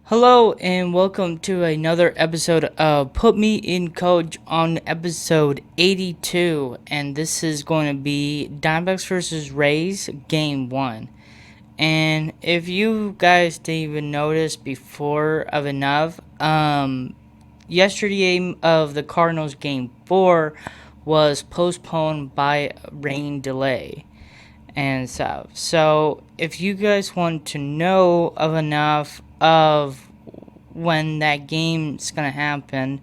Hello and welcome to another episode of Put Me in Coach on episode 82, and this is going to be Diamondbacks versus Rays Game 1. And if you guys didn't even notice before of enough, yesterday of the Cardinals Game 4 was postponed by rain delay and stuff. So if you guys want to know of enough of when that game's gonna happen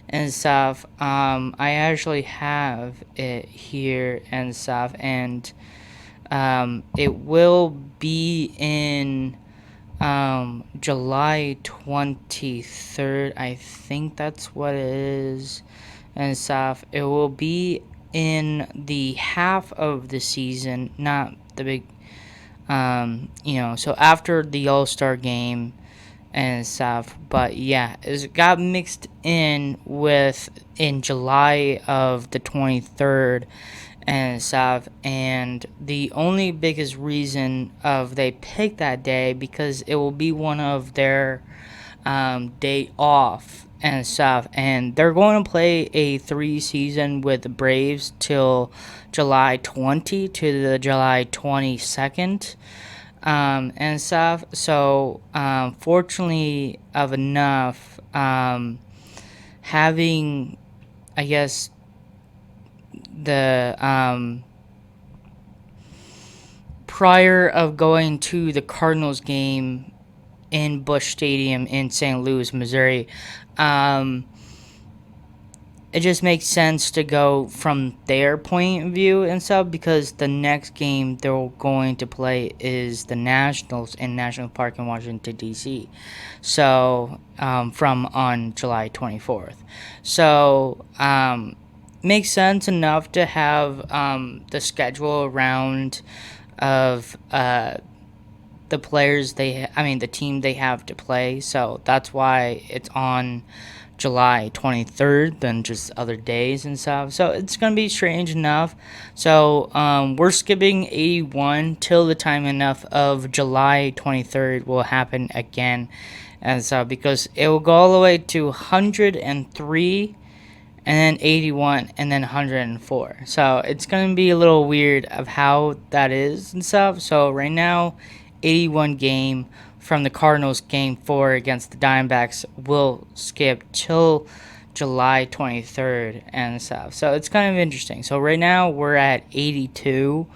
and stuff, I actually have it here and stuff, and it will be in July 23rd. I think that's what it is and stuff. It will be in the half of the season, not the big, so after the All-Star game and stuff. But yeah, it got mixed in with in July of the 23rd and stuff. And the only biggest reason of they picked that day because it will be one of their day off and stuff, and they're going to play a 3 season with the Braves till July 20 to the July 22nd, and stuff. So fortunately of enough, having, I guess, the prior of going to the Cardinals game in Busch Stadium in St. Louis, Missouri, it just makes sense to go from their point of view and stuff, because the next game they're going to play is the Nationals in National Park in Washington, D.C. So from on July 24th. So makes sense enough to have the schedule around of the players the team they have to play. So that's why it's on July 23rd than just other days and stuff. So it's going to be strange enough. So we're skipping 81 till the time enough of July 23rd will happen again. And so because it will go all the way to 103 and then 81 and then 104. So it's going to be a little weird of how that is and stuff. So right now 81 game from the Cardinals game 4 against the Diamondbacks will skip till July 23rd and stuff. So it's kind of interesting. So right now we're at 82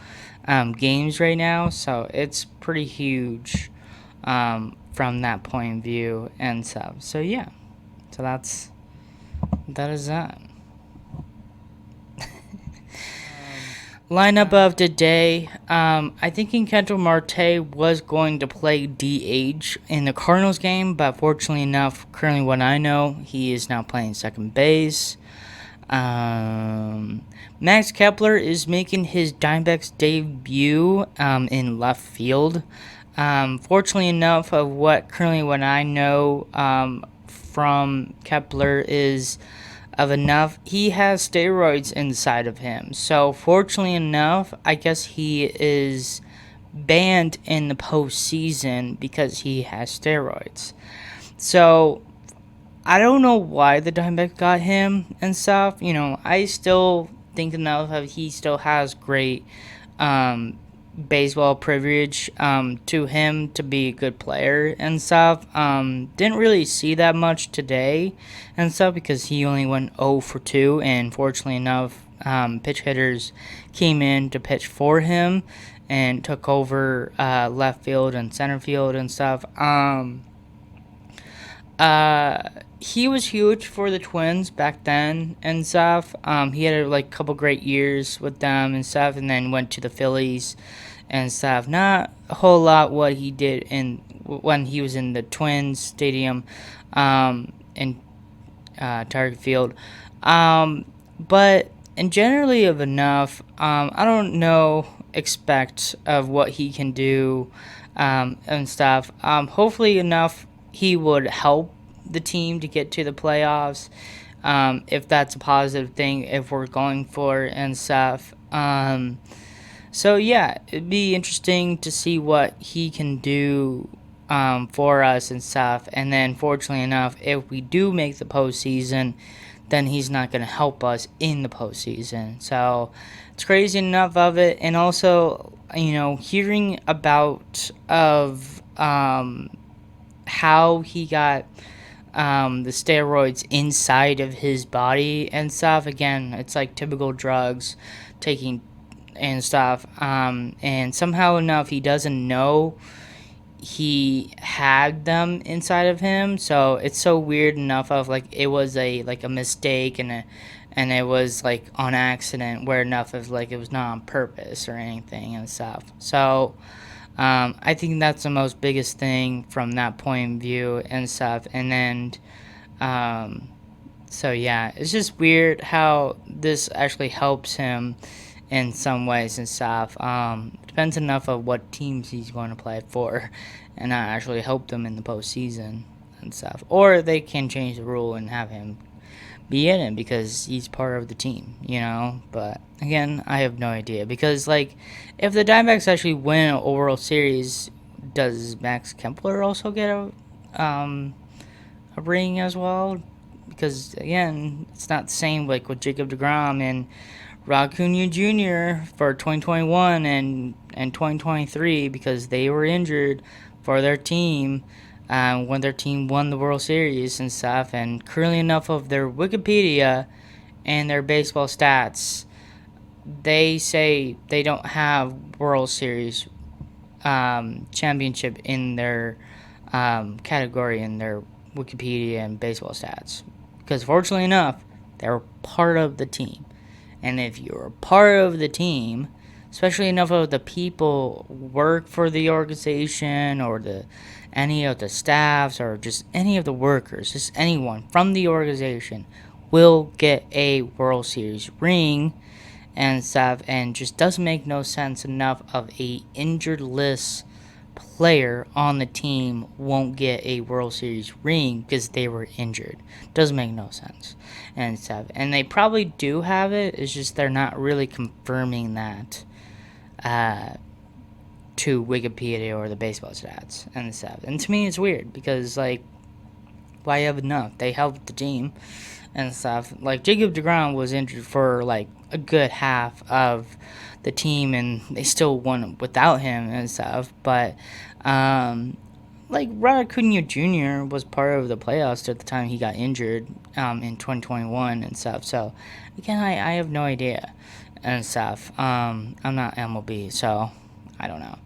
games right now. So it's pretty huge from that point of view and stuff. So yeah. So that is that. Lineup of today, I think Kendall Marte was going to play DH in the Cardinals game, but fortunately enough, currently what I know, he is now playing second base. Max Kepler is making his Diamondbacks debut in left field. Fortunately enough, of what I know from Kepler is of enough, he has steroids inside of him. So fortunately enough, I guess he is banned in the postseason because he has steroids. So I don't know why the Diamondbacks got him and stuff. I still think enough of he still has great baseball privilege to him to be a good player and stuff. Didn't really see that much today and stuff because he only went 0 for 2, and fortunately enough, pitch hitters came in to pitch for him and took over left field and center field and stuff. He was huge for the Twins back then and stuff. He had a couple great years with them and stuff, and then went to the Phillies and stuff. Not a whole lot what he did when he was in the Twins stadium, in Target Field, but in generally of enough, I don't know expect of what he can do and stuff. Hopefully enough he would help the team to get to the playoffs, if that's a positive thing if we're going for and stuff. So yeah, it'd be interesting to see what he can do for us and stuff. And then, fortunately enough, if we do make the postseason, then he's not going to help us in the postseason. So it's crazy enough of it. And also, hearing about how he got the steroids inside of his body and stuff. Again, it's like typical drugs taking and stuff. And somehow enough, he doesn't know he had them inside of him. So it's so weird enough of like it was a mistake and it was like on accident, where enough of like it was not on purpose or anything and stuff. So I think that's the most biggest thing from that point of view and stuff. And then so yeah, it's just weird how this actually helps him in some ways and stuff. Depends enough of what teams he's going to play for, and not actually help them in the postseason and stuff. Or they can change the rule and have him be in it because he's part of the team, But again, I have no idea, because like if the Diamondbacks actually win a World Series, does Max Kepler also get a ring as well? Because again, it's not the same like with Jacob DeGrom and Acuna Jr. for 2021 and 2023, because they were injured for their team when their team won the World Series and stuff. And currently enough of their Wikipedia and their baseball stats, they say they don't have World Series championship in their category in their Wikipedia and baseball stats. Because fortunately enough, they're part of the team. And if you're a part of the team, especially enough of the people work for the organization or any of the staffs or just any of the workers, just anyone from the organization will get a World Series ring and stuff. And just doesn't make no sense enough of a injured list player on the team won't get a World Series ring because they were injured. Doesn't make no sense and stuff. And they probably do have it. It's just they're not really confirming that to Wikipedia or the baseball stats and stuff. And to me, it's weird because like, why have enough? They helped the team and stuff. Like Jacob DeGrom was injured for like a good half of the team, and they still won without him and stuff. But like Acuna Jr. was part of the playoffs at the time he got injured in 2021 and stuff. So again, I have no idea and stuff. I'm not MLB, so I don't know.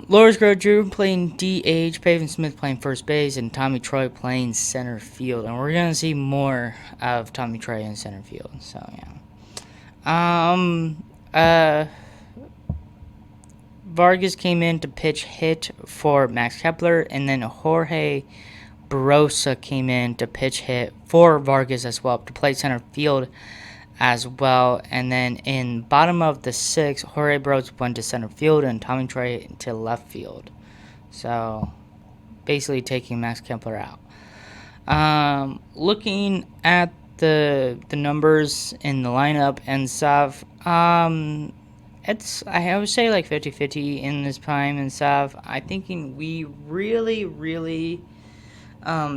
Loris Drew playing DH, Pavin Smith playing first base, and Tommy Troy playing center field. And we're going to see more of Tommy Troy in center field. So, yeah. Vargas came in to pitch hit for Max Kepler, and then Jorge Barosa came in to pitch hit for Vargas as well, to play center field as well. And then in bottom of the sixth, Jorge Barosa went to center field and Tommy Troy to left field. So basically taking Max Kepler out. Looking at the numbers in the lineup and stuff, it's, I would say like 50-50 in this prime and stuff. I think we really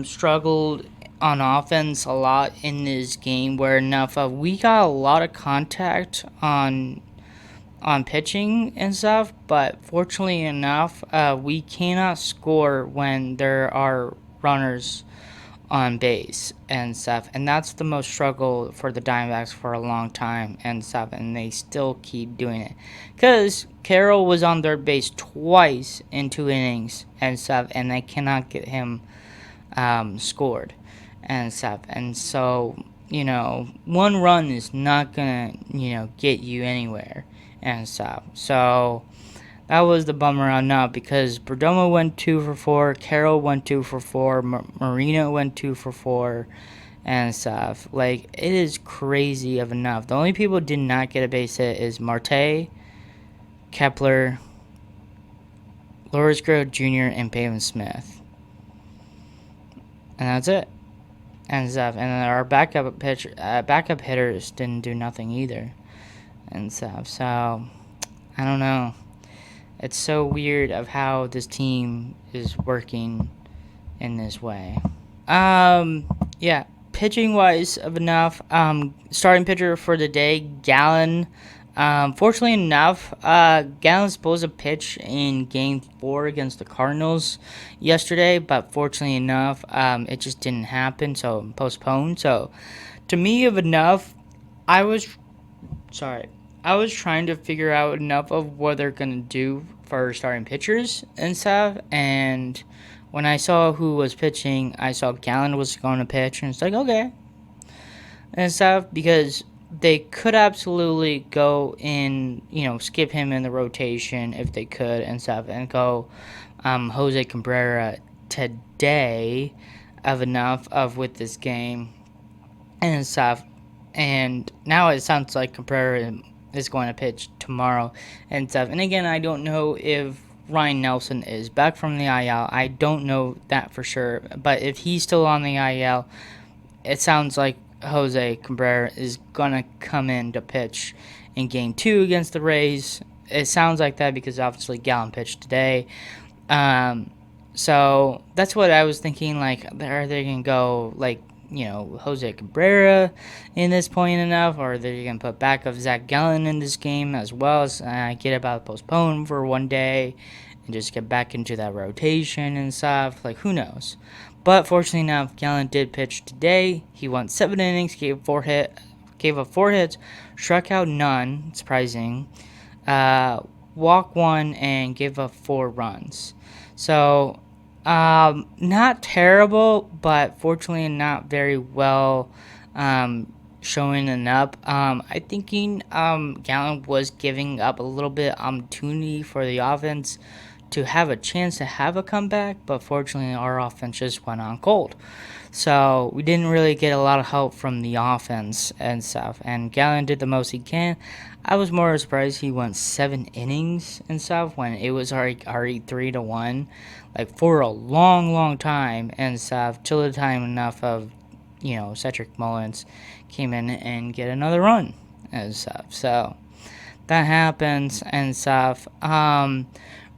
struggled on offense a lot in this game, where enough of we got a lot of contact on pitching and stuff, but fortunately enough, we cannot score when there are runners on base and stuff. And that's the most struggle for the Diamondbacks for a long time and stuff, and they still keep doing it. Because Carroll was on third base twice in 2 innings and stuff, and they cannot get him scored and stuff. And so, one run is not going to, get you anywhere and stuff. So that was the bummer on now, because Perdomo went 2 for 4, Carroll went 2 for 4, Marino went 2 for 4 and stuff. Like, it is crazy of enough. The only people who did not get a base hit is Marte, Kepler, Loris Jr., and Pavin Smith. And that's it. And stuff. And then our backup hitters didn't do nothing either. And stuff. So, I don't know. It's so weird of how this team is working in this way. Yeah, pitching wise of enough. Starting pitcher for the day, Gallon. Fortunately enough, Gallon's supposed to pitch in Game 4 against the Cardinals yesterday, but fortunately enough, it just didn't happen, so postponed. So, to me, of enough, I was sorry. I was trying to figure out enough of what they're gonna do for starting pitchers and stuff. And when I saw who was pitching, I saw Gallen was going to pitch, and it's like okay and stuff because they could absolutely go in, skip him in the rotation if they could and stuff, and go Jose Cabrera today of enough of with this game and stuff. And now it sounds like Cabrera is going to pitch tomorrow and stuff. And again, I don't know if Ryan Nelson is back from the IL. I don't know that for sure. But if he's still on the IL, it sounds like Jose Cabrera is going to come in to pitch in Game 2 against the Rays. It sounds like that because obviously Gallen pitched today. So that's what I was thinking. Like, are they going to go, like, Jose Cabrera in this point enough, or they're going to put back of Zach Gallen in this game as well as get about postponed for one day and just get back into that rotation and stuff. Like, who knows? But fortunately enough, Gallen did pitch today. He went 7 innings, gave up 4 hits, struck out none, surprising, walk 1, and gave up 4 runs. So, not terrible, but fortunately not very well showing enough. I thinking Gallen was giving up a little bit opportunity for the offense to have a chance to have a comeback, but fortunately our offense just went on cold. So we didn't really get a lot of help from the offense and stuff. And Gallen did the most he can. I was more surprised he went 7 innings and stuff when it was already 3-1, like for a long time and stuff. Till the time enough of, Cedric Mullins came in and get another run and stuff. So that happens and stuff.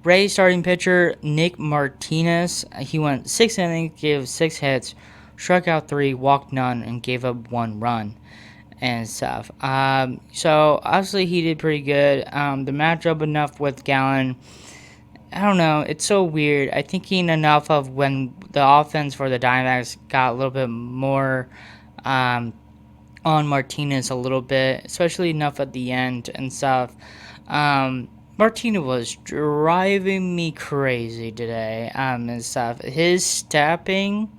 Rays starting pitcher Nick Martinez, he went 6 innings, gave 6 hits, struck out 3, walked none, and gave up 1 run and stuff. So obviously he did pretty good. The matchup enough with Gallen, I don't know. It's so weird. I thinking enough of when the offense for the Diamondbacks got a little bit more on Martinez a little bit, especially enough at the end and stuff. Martinez was driving me crazy today and stuff. His stepping,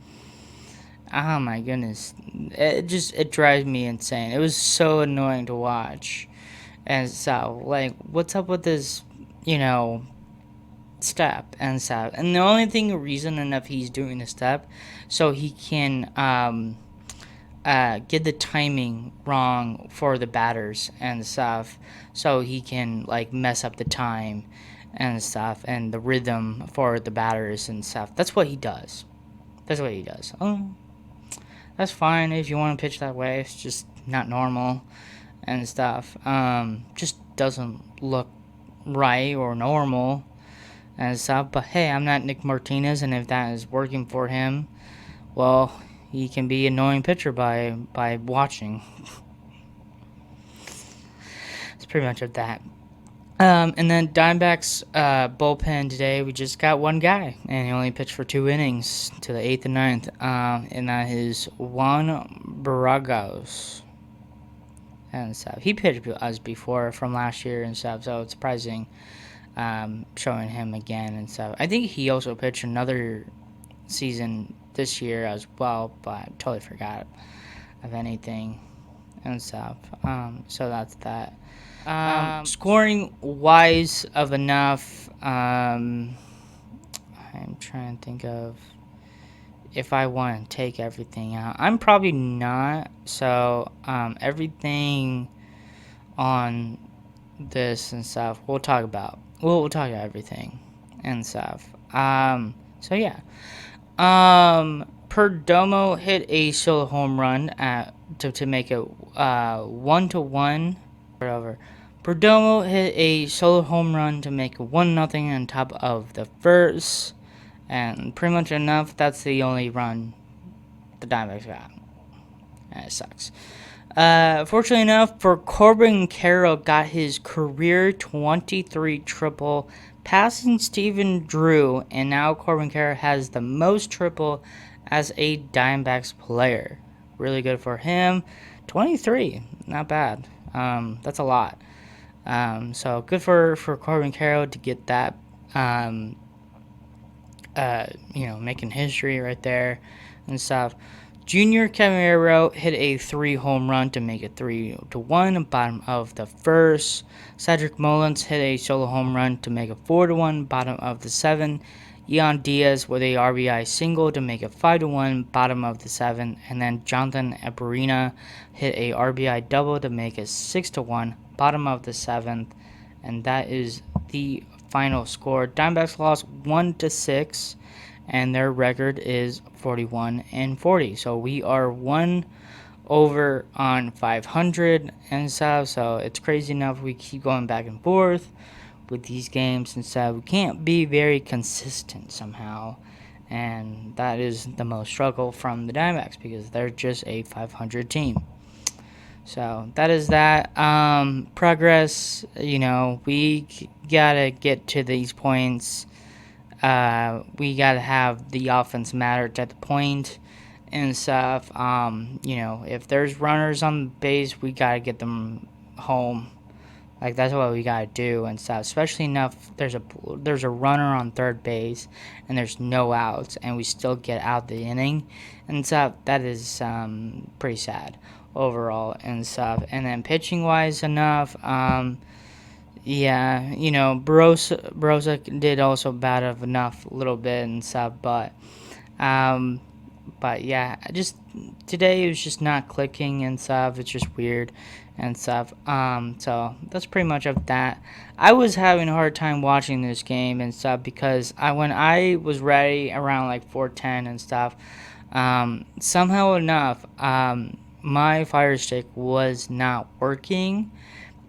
oh my goodness, it drives me insane. It was so annoying to watch and stuff. Like, what's up with this, step and stuff? And the only reason enough he's doing the step so he can get the timing wrong for the batters and stuff, so he can like mess up the time and stuff and the rhythm for the batters and stuff. That's what he does. Oh, that's fine if you want to pitch that way. It's just not normal and stuff. Just doesn't look right or normal and stuff. But hey, I'm not Nick Martinez, and if that is working for him, well, he can be an annoying pitcher by watching. It's pretty much of that. And then Diamondbacks bullpen today, we just got one guy, and he only pitched for 2 innings to the 8th and 9th, and that is Juan Barragos and stuff. He pitched us before from last year and stuff, so it's surprising showing him again and stuff. I think he also pitched another season this year as well, but I totally forgot of anything and stuff. So that's that. Scoring wise of enough, I'm trying to think of if I want to take everything out. I'm probably not. So everything on this and stuff we'll talk about. We'll talk about everything and stuff. So yeah. Perdomo hit a solo home run to make it 1-1 over. Perdomo hit a solo home run to make it 1-0 on top of the first. And pretty much enough, that's the only run the Diamondbacks got. And it sucks. Fortunately enough, for Corbin Carroll got his career 23 triple, passing Stephen Drew, and now Corbin Carroll has the most triple as a Diamondbacks player. Really good for him. 23, not bad. That's a lot. So good for Corbin Carroll to get that. Making history right there and stuff. Junior Camarero hit a 3 home run to make it 3-1, bottom of the first. Cedric Mullins hit a solo home run to make it 4-1, bottom of the 7th. Ian Diaz with a RBI single to make it 5-1, bottom of the 7th. And then Jonathan Abarina hit a RBI double to make it 6-1, bottom of the 7th. And that is the final score. Diamondbacks lost 1-6. And their record is 41-40. So we are 1 over on 500 and stuff. So it's crazy enough. We keep going back and forth with these games and stuff. We can't be very consistent somehow. And that is the most struggle from the Diamondbacks because they're just a 500 team. So that is that. Progress, we gotta get to these points. We gotta have the offense matter at the point and stuff. If there's runners on the base, we gotta get them home. Like that's what we gotta do and stuff. Especially enough there's a runner on third base and there's no outs and we still get out the inning and stuff. That is pretty sad overall and stuff. And then pitching wise enough. Yeah, Barossa did also bat of enough a little bit and stuff, but yeah, just today it was just not clicking and stuff. It's just weird and stuff. So that's pretty much of that. I was having a hard time watching this game and stuff because when I was ready around like 4:10 and stuff, somehow enough, my Fire Stick was not working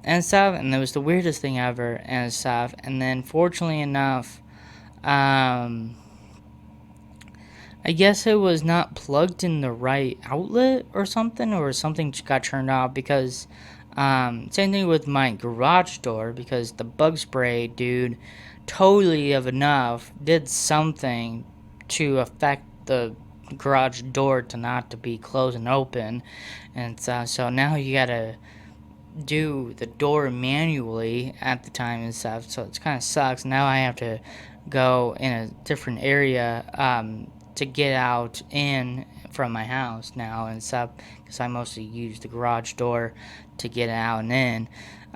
and stuff, and it was the weirdest thing ever and stuff. And then fortunately enough, I guess it was not plugged in the right outlet or something just got turned off because same thing with my garage door because the bug spray dude totally of enough did something to affect the garage door to not to be closed and open, and so now you gotta do the door manually at the time and stuff, so it kind of sucks. Now I have to go in a different area to get out in from my house now and stuff because I mostly use the garage door to get out and in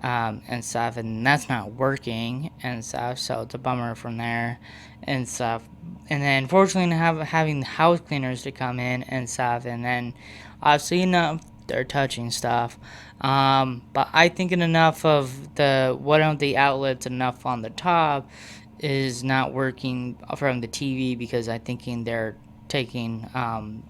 and stuff, and that's not working and stuff, so it's a bummer from there and stuff. And then fortunately having the house cleaners to come in and stuff, and then obviously enough they're touching stuff. But I think enough of one of the outlets enough on the top is not working from the TV because I thinking they're taking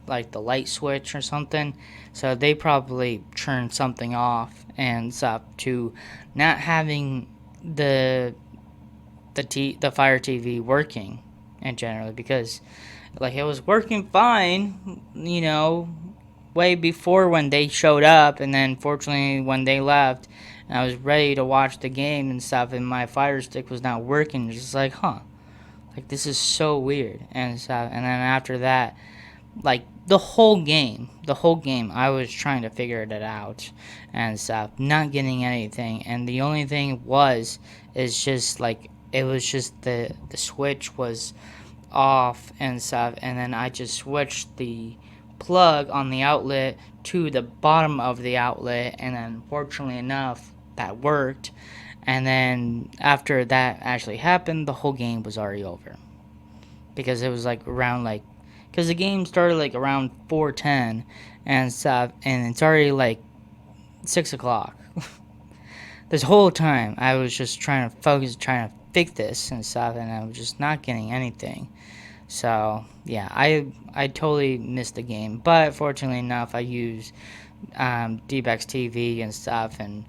like the light switch or something. So they probably turned something off and stuff to not having the Fire TV working and generally because like it was working fine, way before when they showed up, and then fortunately when they left and I was ready to watch the game and stuff and my Fire Stick was not working, just like like this is so weird and stuff. And then after that, like the whole game I was trying to figure it out and stuff, not getting anything, and the only thing is just like it was just the switch was off and stuff, and then I just switched the plug on the outlet to the bottom of the outlet, and then fortunately enough that worked. And then after that actually happened, the whole game was already over because it was like around because the game started like around 4:10 and stuff, and it's already like 6 o'clock. This whole time I was just trying to fix this and stuff, and I was just not getting anything. So yeah, I totally missed the game, but fortunately enough, I used D-Backs TV and stuff, and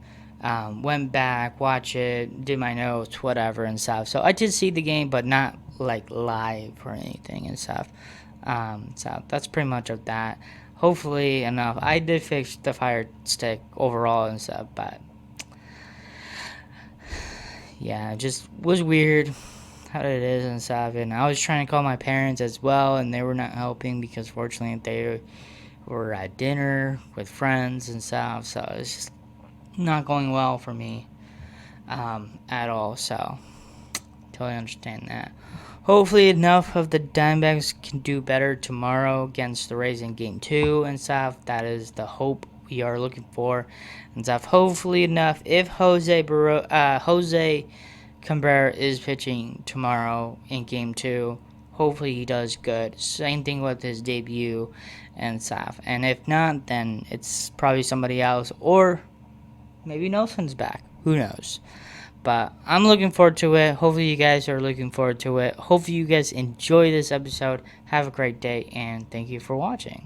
Went back, watch it, did my notes, whatever and stuff. So I did see the game, but not like live or anything and stuff. So that's pretty much of that. Hopefully enough. I did fix the Fire Stick overall and stuff, but yeah, it just was weird how it is and stuff. And I was trying to call my parents as well, and they were not helping because fortunately they were at dinner with friends and stuff. So it's just not going well for me at all. So totally understand that. Hopefully enough of the Diamondbacks can do better tomorrow against the Rays in Game 2 and stuff. That is the hope we are looking for and stuff. Hopefully enough, if Jose Cabrera is pitching tomorrow in Game 2, hopefully he does good. Same thing with his debut and stuff. And if not, then it's probably somebody else, or maybe Nelson's back. Who knows? But I'm looking forward to it. Hopefully you guys are looking forward to it. Hopefully you guys enjoy this episode. Have a great day, and thank you for watching.